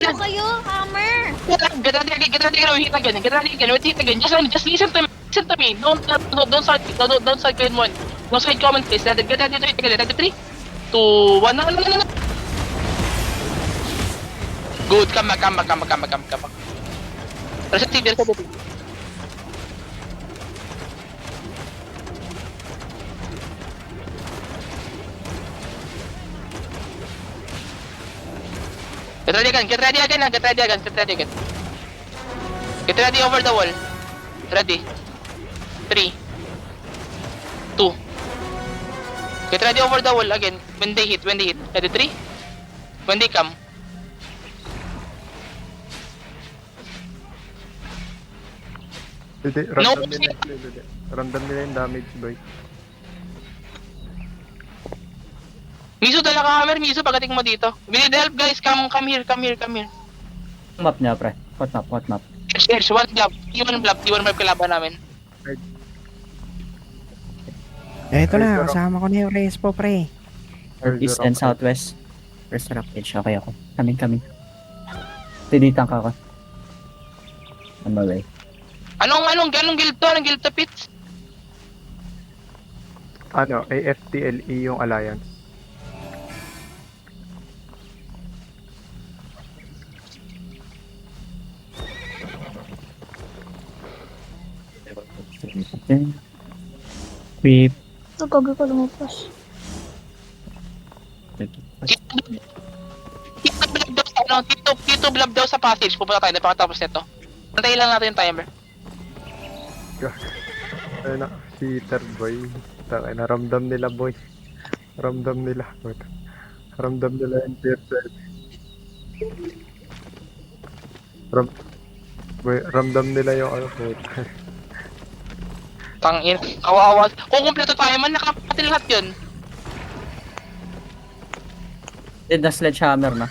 Ano kayo, hammer? Get ready again, hit again, hit again. Just listen to me. Don't start, don't start grade 1. Don't start comment please. Get ready to hit again. Ready, 3, 2, 1, no. Good, come back. Reset TV. Get ready again. Get ready over the wall. Ready. 3, 2. Get ready over the wall again. When they hit. Ready, 3. When they come. Hindi, No, ramdam nila yung damage, boy. Miso, dala ka hammer. Miso, pagdating mo dito. We need help, guys. Come here. Map niya, pre. What map? Here's one job. T1 map kalaban namin. Eto na, kasama ko na yung respo, pre. Northeast and southwest. First rockage. Okay ako. Coming. Tinitan ka ako. On my way. Anong guild to? Anong guild to, Pits? Ano, AFTLE yung alliance. Creep. Gagawin ko lumabas. Tito Blab daw sa passage. Pupunta tayo. Napakatapos nito. Antayin lang natin yung timer. Ayun na, cheater, boy. Takay na, ramdam nila, boy. Ramdam nila yung tier 7. Boy, ramdam nila yung ano, boy. Tangin. Kawawa. Kung kumpleto tayo man, nakapati lahat yun. Did na sledgehammer na.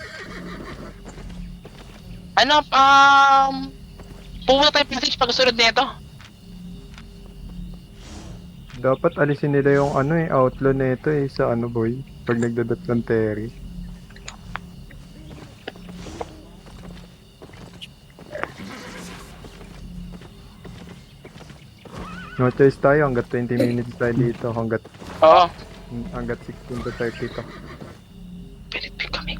Pupunta tayo passage pag sunod nito. Dapat alisin nila yung ano outlaw nito sa ano, boy. Pag nagdadot ng Terry. No choice tayo hanggat 20 minutes tayo dito. Hanggat Oo. 16 to 30 to. Pilit kami.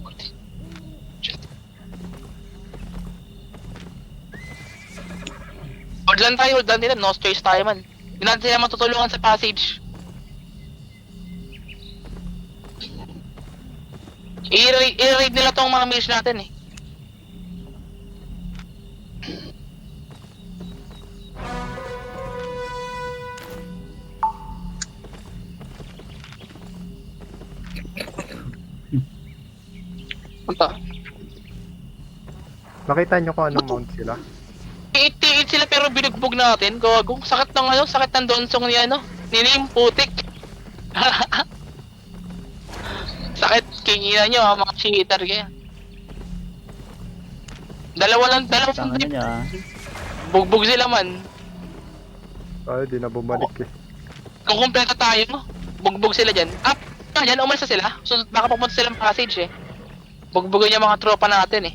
Hold lang nila. No choice tayo man. Hindi natin sila matutulungan sa passage. I-raid nila tong mga mage natin eh. Punta. Nakita nyo kung anong mount sila? 88 sila pero binugbog natin. Gagong sakit ng donsong ni Nim, putik. Sakit, kingina nyo mga cheater kaya. Dalawang Tangan niya. bugbog sila man. Ay, di na bumalik eh. Kung kumpleto tayo, bugbog sila dyan. Dyan, umalis na sila. So baka papunta silang passage eh. Bugbogin yung mga tropa natin eh.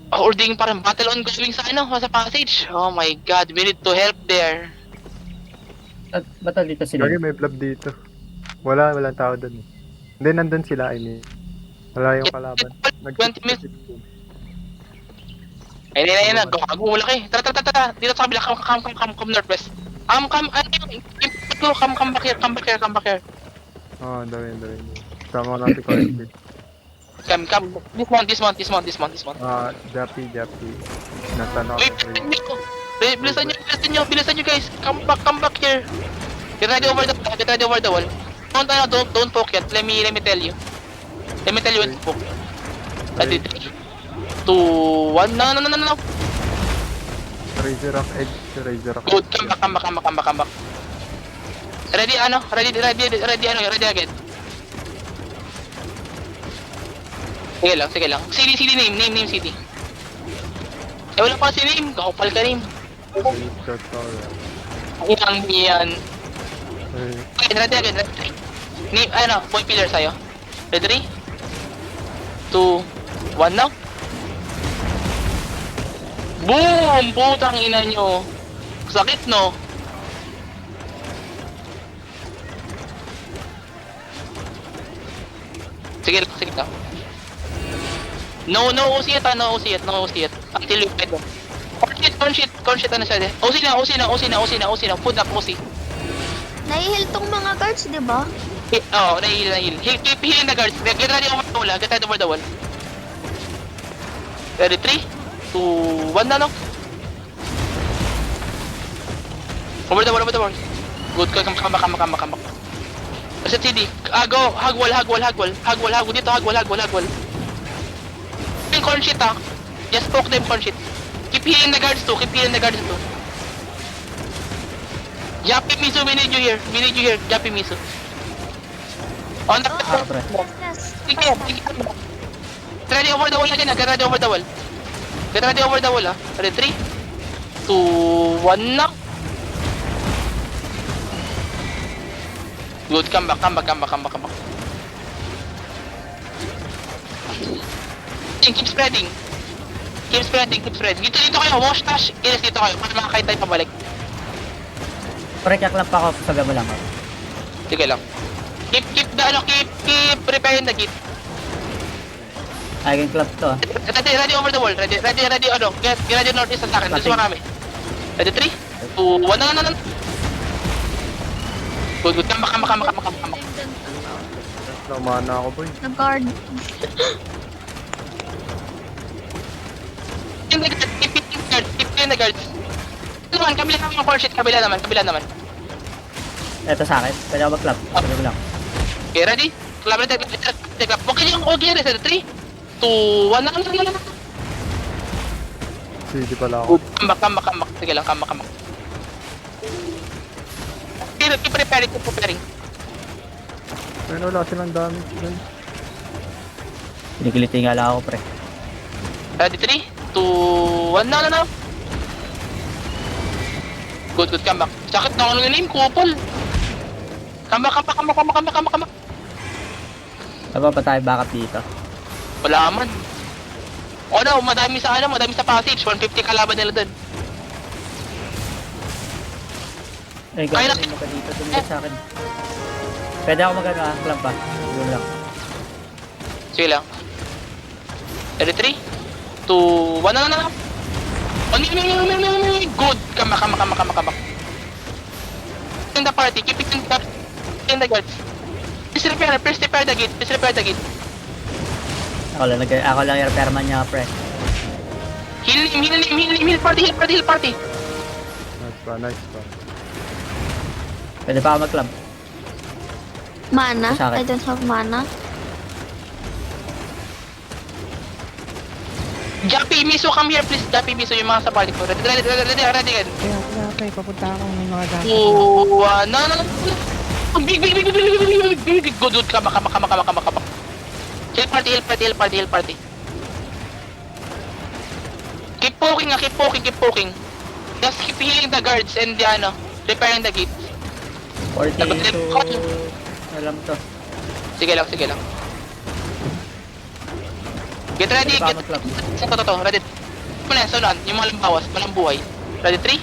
Ording parang battle ongoing sa sa passage. Oh my god, we need to help there. Ba't dito sila? Lagi may blob dito. Walang tao doon eh. Hindi, nandun sila, I mean. Wala yung kalaban. 20 minutes. Ayun na, gago, laki. Tara. Dito sa kabila, come northwest. Come back here. Oo, ang dami. Tama natin correctly. Come. Dismount. Jappy. Nasa north. Bilisan nyo guys. Come back here. Get ready over the wall. Don't poke yet. Let me tell you. When to poke. Ready, 3, 2, 1. No. Razor of Edge. Good. Come back. Ready again. Sige lang. CD name CD. Wala pa si name. Kakapal ka name. Yan. Okay, ready again. Name, point pillar sa'yo. Ready? 2, 1 now. Boom! Putang ina nyo. Sakit, no? Sige lang, sige lang. No OC yet, no OC yet. Until you get them. Conshit, ano siya, OC na. Food up, OC. Nahihil tong mga guards, di ba? Oo, nahihil. Keep healing the guards. Get ready over the wall, get ready over the wall. Ready, 3, 2, 1 na, no? Over the wall. Good, come back. Reset CD. Go, hug wall. Dito, hug wall. Yung conshit, just poke them conshit. Keep healing the guards too. Yappy Miso, we need you here. Yappy Miso. On the Pre. Yes. Sige. Get ready over the wall again, get ready over the wall. Ready, 3, 2, 1 na. Good, come back. Keep spreading. Dito kayo, wash dash. Ilis dito kayo, para makakita tayo pabalik. Pre, kaklap ako. Sabi mo lang. Sige lang. Keep preparing the gate. I can clap to. Ready over the wall. Ready, get ready northeast sa akin. Dito marami. Ready, 3, 2, 1 na. Good, come back. Namana ako, boy. Nag-guard. Keep in the guards. Kabila naman yung core shit, kabila naman. Ito sa akin. Pwede ako mag-clap. Sabi mo lang. Okay, ready? Clap. Okay yung OG ready, 3, 2, 1 na. CD pala ako. Good, come back. Sige lang, come back. Keep preparing. Ayun, wala silang damage dun. Pinikiliting nga lang ako, pre. Ready, 3, 2, 1 na. Good, come back. Sakit na ako ng name, kupol. Come back. Aba pa tayo backup dito. Wala man. O no, madami sa passage. 150 kalaban nila dun. Ay, Kaya gawin mo ka dito. Tumigil sa akin. Pwede ako clap pa. Yun lang. Sige lang. Ready, 3, 2, 1 na. Good. Come back. In the party, keep it in the guards. Please repair the gate. Ako lang yung repairman niya, pre. Heal party. Nice pa. Pwede pa ako mag-clap. Mana? Sa akin. I don't have mana. Jappy, Miso, come here please. Jappy, Miso, yung mga sa party ko. Ready again. Kaya, pre, papunta ako. May mga data. No. Big. Good. Come back. Heal party. Keep poking. Just keep healing the guards and repairing the gate. 42... Alam to. Sige lang. Get ready, Pwede pa ako mag-clap. Ito, ready. Muna, sunod, yung mga lambawas, walang buhay. Ready, 3?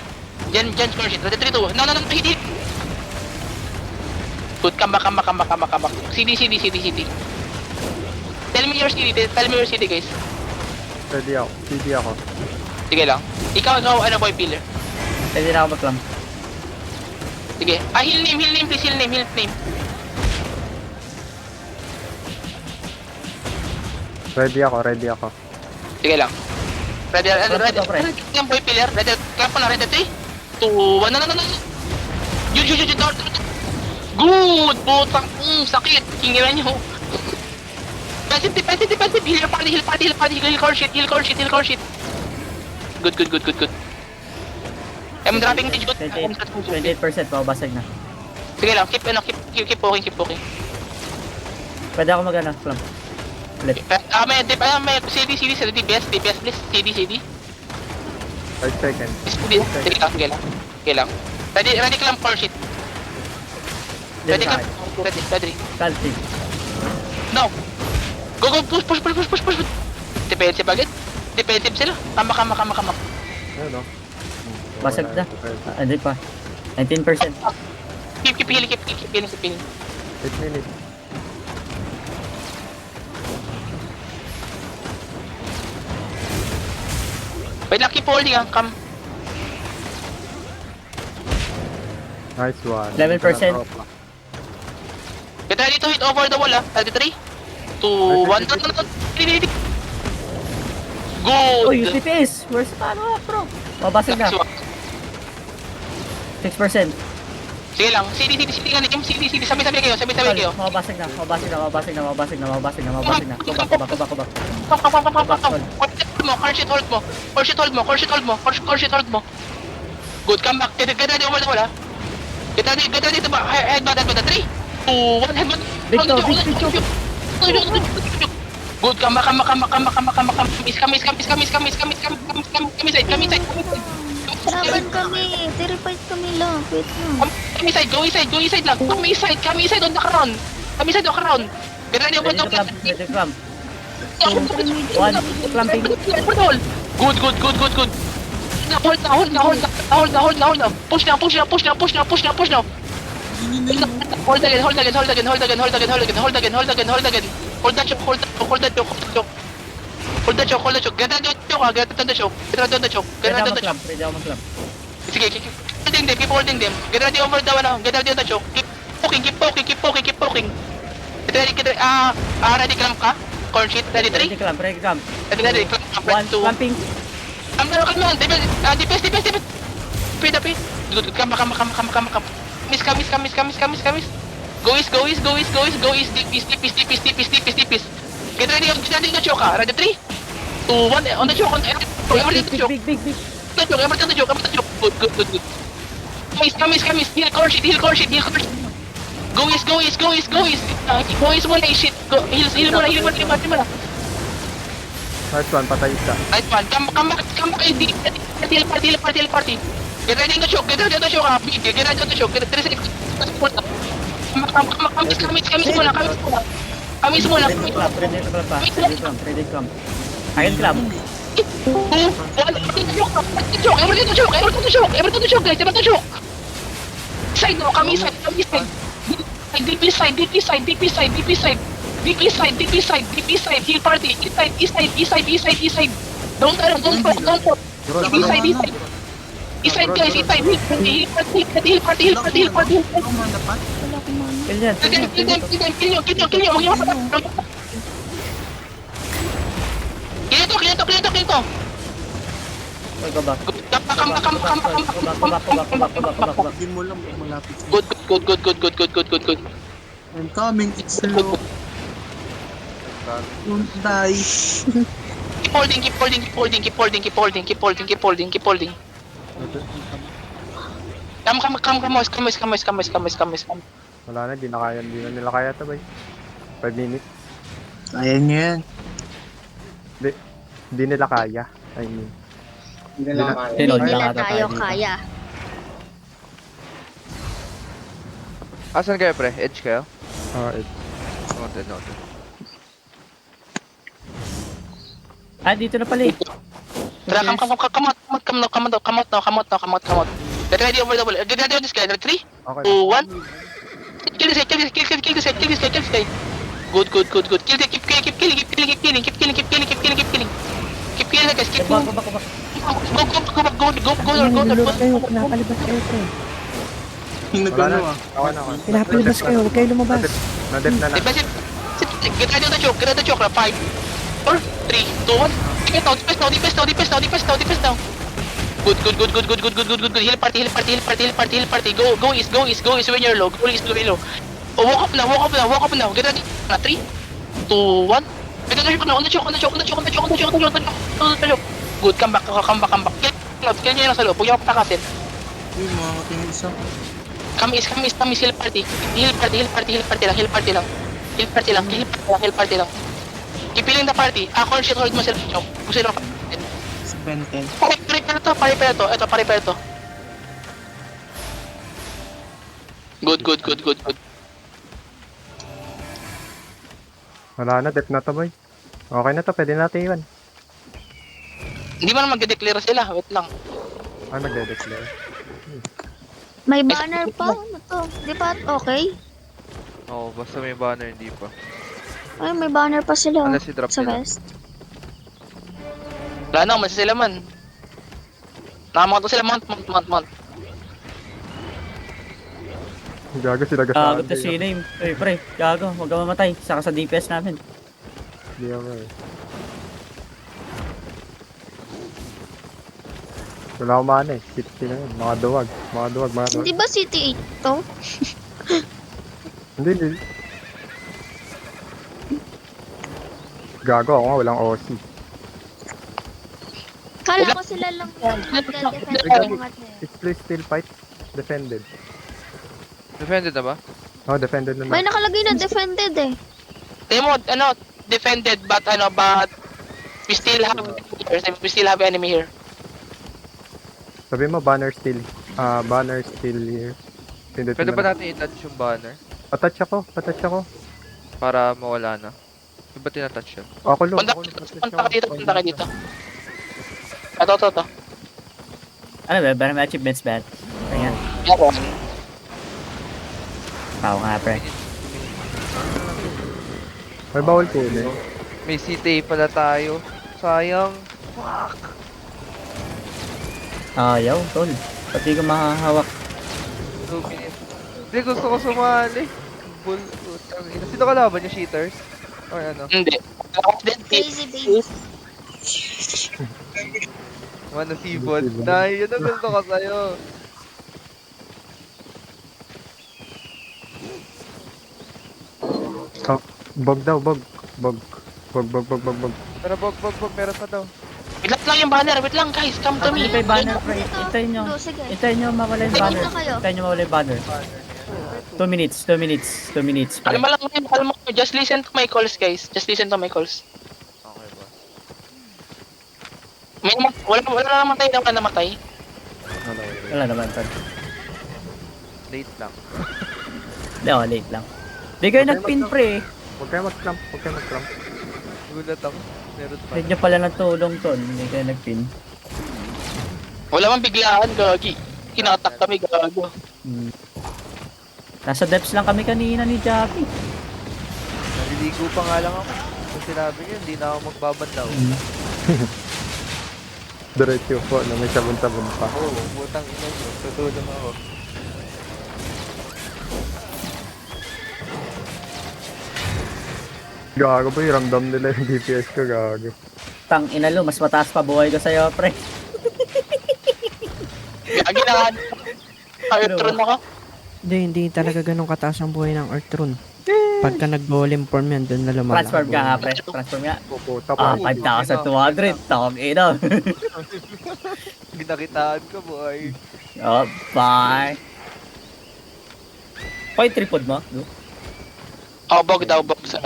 Gen score sheet. Ready, 3, 2. No, hit. Good, come back. CD. Tell me your CD, guys. Ready ako. CD ako. Sige lang. Ikaw, boy, pillar. Pwede na ako mag-clap. Sige. Heal name, please, heal name. Ready ako. Sige lang. Ready, pre. yung boy pillar. Ready, clap ko na, ready, 3, 2, 1, no. Yun, door. Good, putang, sakit. Kingiran nyo. Defensive, heal party, heal core sheet. Good. I'm dropping rage good. 28% mabasag na. Sige lang, keep poking. Pwede ako clap. Ulit. May CD, ready, best, please, CD. 5 seconds. Sige lang. Ready, clamp core sheet. Ready. Calci. No. Go. go, push. Defensive agad. Defensive sila. Kama. Ayun, no? Basag na. Hindi pa. 19%. Keep healing. 8 minutes. Wait lang, keep holding ah. Come. Nice one. 11%. Get ready to hit over the wall ah. Ready, 3, 2, 1. Good. Oh, yung TPS! Where's paano bro? Mabasag na. 6%. Sige lang. CD nga ni Kim. CD. Sabi kayo. Mabasag na. Go back. Core shit hold mo. Good, come back. Get ready over the wall ah. Get ready to back. Headbutt. 3, 2, 1. Headbutt. Big toe. Good, come back. Come inside. Laban kami. Terrified kami lang. Wait lang. Come inside lang. Come inside on the crown. Get ready over the wall. Ready clamp. 1. Clamping. Good. Hold na. Push now. Hold again. Hold that choke. Get on the choke. Ready ako mag-clamp. Sige, keep holding them. Get ready over the one. Get ready on the choke. Keep poking. Get ready. Ready clamp ka? Corn sheet. Ready, 3. Ready clamp. Ready, clamp. 1. Clamping. Come on. Defense. Speed up. Good. Come. Miss. Go east. Deep east. Get ready on the choke. Ready, 3, 2, 1. On the choke. Everything on the choke. Big. Everything on the choke. Good. Come. Heal core sheet. Go east. Go east muna, shit. Heal muna. Nice one, patay isa. Nice one. Come back. Heal party. Get ready on the choke. Get ready on the choke. Get 3 seconds. Kamis muna. Ready clamp. Iron clamp. 2, 1. Everything on the choke, guys. Side no, kami side. Deep side. Heal party. East side. Don't pop. East side, guys. Heal party. Kill yan. Kill nyo. Kill to. Go back. Hindi mo lang malapit. Good. I'm coming, it's slow. Don't die. Keep holding. Come. Wala na, di na nila kaya ito, boy. 5 minutes. Kaya niya yan. Hindi nila kaya. I mean. Hindi na lang kaya. Tinod Hindi lang nila ata tayo tayo dito. kaya. Asan kayo pre? Edge kayo? It's Noted. Dito na pala eh. Tara, come out. Get ready over the wall. Get ready on this guy. 3, okay. 2, 1. Kill this guy. Good. Kill the, keep killing. Keep killing, guys. Keep Go going. back. Go. Pinapalibas kayo, pinapalibas kayo, pre. Yung Wala na. nagano ah. Tawa na ako. Pinapalibas kayo, huwag kayo lumabas. Nadep na. Get ready on the choke. 5, 4, 3, 2, 1. Defense now. Good. Heal party. Go east when you're low. Walk up now. Get ready. 3, 2, 1. Get on the choke. Good, come back. Kill nyo lang sa loob. Huwag nyo patakasin. Yung mga katingin isa. Come is heal party lang. Keep healing the party. Corn shit hold mo sila. Gusto nyo. Sa Benten. Pare to. Good. Wala na, dep na to, boy. Okay na to, pwede natin iwan. Hindi man magde-declare sila. Wait lang. Ay, magde-declare. May banner pa. Ano to? Di ba okay? Oo, basta may banner, hindi pa. Ay, may banner pa sila. Unless i-drop Sa nila. west. Wala na, umalis sila man. Nakamakot sila, mount. Gago sila Gago gasaan. to si name. Uy, pre, gago. Huwag ka mamatay. Saka sa DPS namin. Hindi ako eh. Wala akong mana eh. 60 na yun. Mga duwag. Mga duwag. Hindi ba City 8 to? Hindi. Gago ako nga, walang OC. Kala ko sila lang nagde-defend ng mga It's please still fight. Defended. Defended na ba? Oh, defended na May na. nakalagay na defended eh. Demo, defended, but we still have enemy here. Sabi mo, banner still here. Pindot Pwede na ba lang. natin i-touch yung banner? Patouch ako. Para mawala na. Di ba tinatouch yun? Ako lo. Punta ka dito. Ito. Ano ba? Para may achievements ba? Ayan. Yan. Pao nga, pre. May bawal ko eh. May CTA pala tayo. Sayang. Ayaw, tol. Pati ko mahahawak. 2 minutes. Hindi, gusto ko sumali. Bull. Utang ina. Sino kalaban niya? Cheaters? Or ano? Hindi. Crazy baby. Ano sibod? Nay, yun ang gusto ko sa'yo. Bog daw, bog. Bog. Tara, bog. Meron pa daw. Wait lang yung banner. Wait lang guys. Come to me. Hindi pa yung banner, pre. Dito. Hintayin nyo. Sige. Hintayin nyo mawala yung Tingin banner. na kayo. Hintayin nyo mawala yung banner. 2 minutes. 2 minutes, pre. Kalma lang yun. Kalma. Just listen to my calls guys. Just listen to my calls. Okay ba? Wala na namatay. Wala na namatay. Wala naman, tol. Late lang. Hindi, late lang. Di kayo nag-pin, pre. Huwag kayo mag-clamp. Gulat ako. Meron pa. Need nyo pala ng tulong, tol. Hindi kayo nag-pin. Wala man biglaan, gagi. Kinatak kami, gago. Nasa depths lang kami kanina ni Jackie. Naliligo pa nga lang ako. Kung sinabi niya, hindi na ako magbabanlaw. Diretso po, na may sabon-sabon pa. Oo, butang ina mo. Tutulong ako. Gago ba yung ramdam nila yung DPS ko, gago. Tang inalo, mas mataas pa buhay ko sa'yo, pre. Gagi na. Electron ako. Hindi talaga ganun kataas ang buhay ng Earthrune. Pagka nag-golem form yan, doon na lumalaki. Transform ka nga, pre. Transform nga. Puputa Ah, pa. 5,200. Tawag ina. Ginakitaan ko, boy. Oh, bye. Point 3 pod mo, Lu? Bog daw, bog sa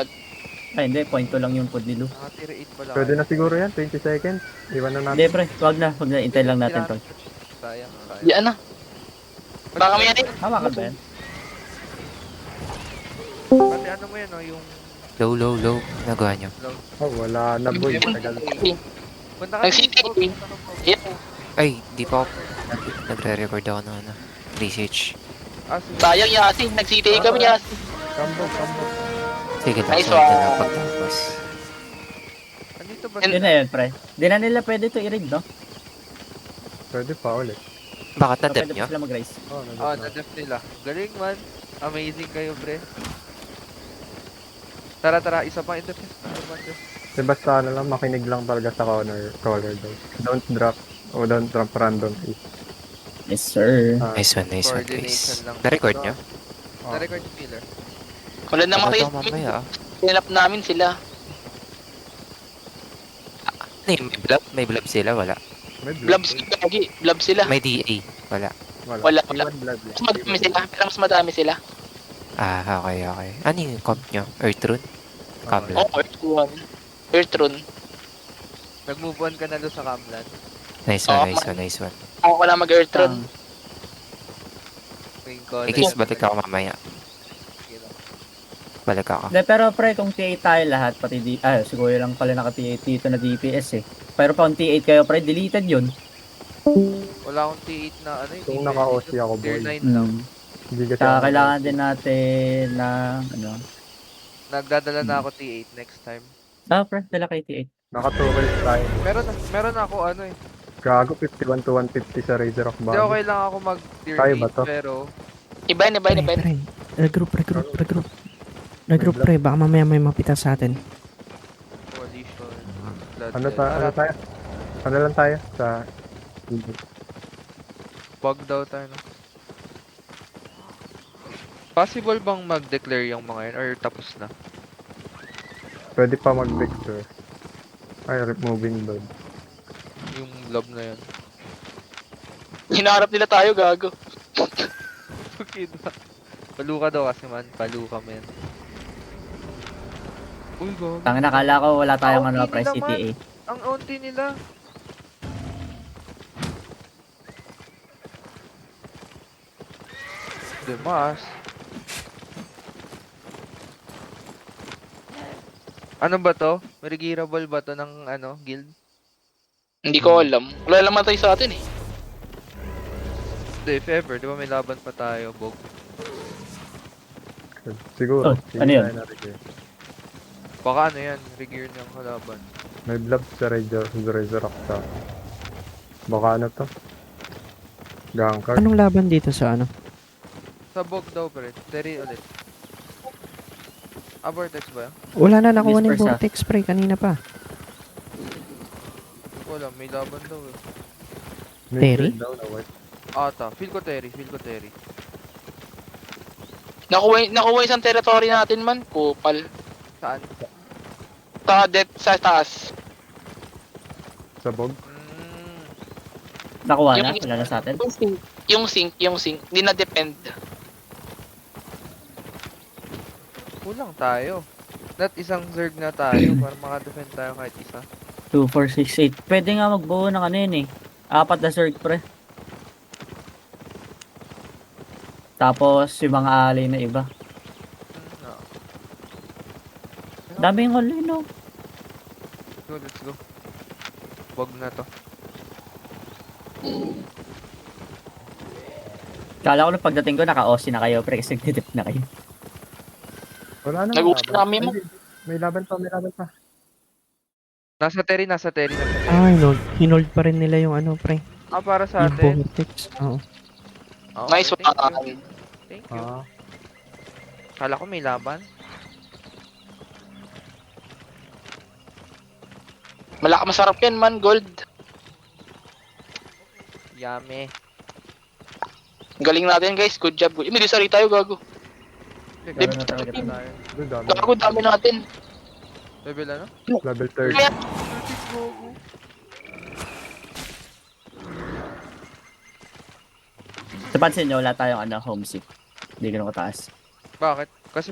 Ay, hindi. Point 2 lang yung pod ni Lu. Nakatira 8 pala. Pwede na siguro yan, 20 seconds. Iwan na Hindi, natin. pre. Wag na. Intay lang natin, tol. Sayang. Yan na. Baka may yan eh. Tama ka ba yan? Pati ano mo yan, no? Yung Low. Nagawa nyo. Oh, wala na boy. Tagal. punta ka Nag-CTA. dito. Yan. Ay, di pa ako. Nagre-record ako ng research. Sige. Sayang Yasin. Nag-CTA kami Yasin. Kambo. Sige lang, Nice sunod na one. lang pagtapos. Andito ba? Yun na yun, pre. Di na nila pwede to i-raid, no? Pwede pa ulit. Bakit So, na-dep pwede nyo? pa sila mag-raise. Oh, Ah, na-def nila. Galing man. Amazing kayo, pre. Tara, isa pa i-def. Basta ano lang, makinig lang talaga sa caller daw. Don't drop random hit. Yes, sir. Nice one, guys. Coordination lang. Na-record nyo? Oh. Na-record yung Miller. Wala na Baka makita. daw mamaya ah. Hinap namin sila. Ano yun, may blab? May blab sila? Wala. May Blab sila, gagi. Blab sila. May DA? Wala. Wala. Iwan blood lang. Mas madami sila. Pero mas madami sila. Ah, okay. Ano yung comp nyo? Earthrune? Camlan? Earthrune. Nag-move on ka na doon sa Camlan. Nice one. Ako wala mag-Earthrune. May college. Ikis, balik ako mamaya. Balik ako. Hindi, pero pre, kung T8 tayo lahat, pati siguro lang pala naka T8 dito na DPS eh. Pero kung T8 kayo pre, deleted yun. Wala akong T8 na ano eh. Kung defense naka-OC dito. ako, Tier boy. 9 lang. Hindi kasi Saka ako- kailangan din natin na, ano. Nagdadala na ako T8 next time. Pre, dala kay T8. Naka 2 kills tayo. Meron ako ano eh. Gago, 51 to 150 sa Razor of Hindi Body. okay lang ako mag tier Tayo 8 ba to? pero Iba yun. Pre. Regroup. Regroup pre, baka mamaya may mapita sa atin. coalition. Ano tayo? Ano lang tayo? Sa... Bug daw tayo no? Possible bang mag-declare yung mga yun or tapos na? Pwede pa mag-vector. Ay, removing load. Yung love na yun. Hinaharap nila tayo, gago. Okay na. Paluka daw kasi man. Paluka men. Uy, gago. Tangin nakala ko wala tayong Ah, ano, okay pre, nila, CTA. Ang onti nila. Demas. Ano ba to? Regirable ba to ng ano, guild? Hindi ko alam. Wala naman tayo sa atin eh. Hindi, if ever, di ba may laban pa tayo, Bog? Siguro. Oh, Sige ano yun? tayo na rin. Baka ano yan, regear ng kalaban. May blob sa Resurrect sa... Baka ano to? Gankard. Anong laban dito sa ano? Sa Bog daw, pre. Terry ulit. Vortex ba yan? Wala na nakuha ng Whisper sa- vortex pre kanina pa. Wala, may laban daw eh. May Terry? trade daw na what? Ata, feel ko Terry. Nakuha isang territory natin man. Kupal. Saan? Sa taas. Sa bog? Nakuha na? Yung- Wala na sa atin? Yung sync. Hindi na depend. Kulang tayo. Not isang Zerg na tayo para makadefend tayo kahit isa. 2, 4, 6, 8. Pwede nga magbuo ng ano yun eh. 4 na Zerg pre. Tapos yung mga alay na iba. No. Daming hall yun no. Let's go. Bog na to. Kala ko nung pagdating ko naka-OC na kayo pre kasi nagtitip na kayo. Wala na. Nag-uusap namin mo. May laban pa. Nasa Terry. Ah, hinold pa rin nila yung ano pre. Para sa Yung atin. vortex. Oo. Okay, Nice thank you. one. Thank you. Ah, Kala ko may laban. Masarap yan man, gold. Yummy. Galing natin guys, good job. Milisari tayo, gago. Laro na talaga tayo. Tayo. doon dami. Gago, dami natin. Level ano? Level 30. Kaya, Napansin nyo, wala tayong ano, homesick. Hindi ganun kataas. Bakit? Kasi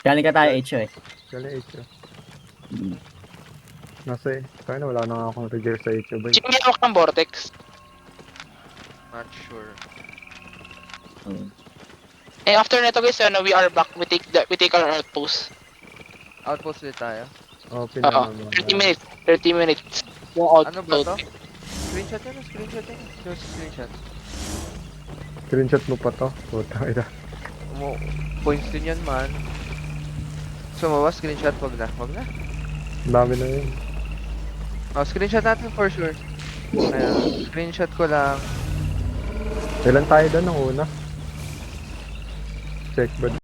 Galing ka tayo HO eh. Galing HO. Mm. Nasa kaya na wala na nga akong trigger sa HO ba? sino may hawak ng vortex? not sure. Mm. Eh, after nito guys, we are back. We take our outpost. Outpost ulit tayo. Oh, Oo, pinaka mo. 30 minutes. 30 minutes. Yung outpost. Ano ba to? Screenshot yun? Just screenshot. Screenshot mo pa to. Puta ina. Points din yan man. Sumawa, screenshot, wag na. Ang dami na yun. Screenshot natin for sure. Ayan, screenshot ko lang. Ilan tayo doon ng una? Check ba?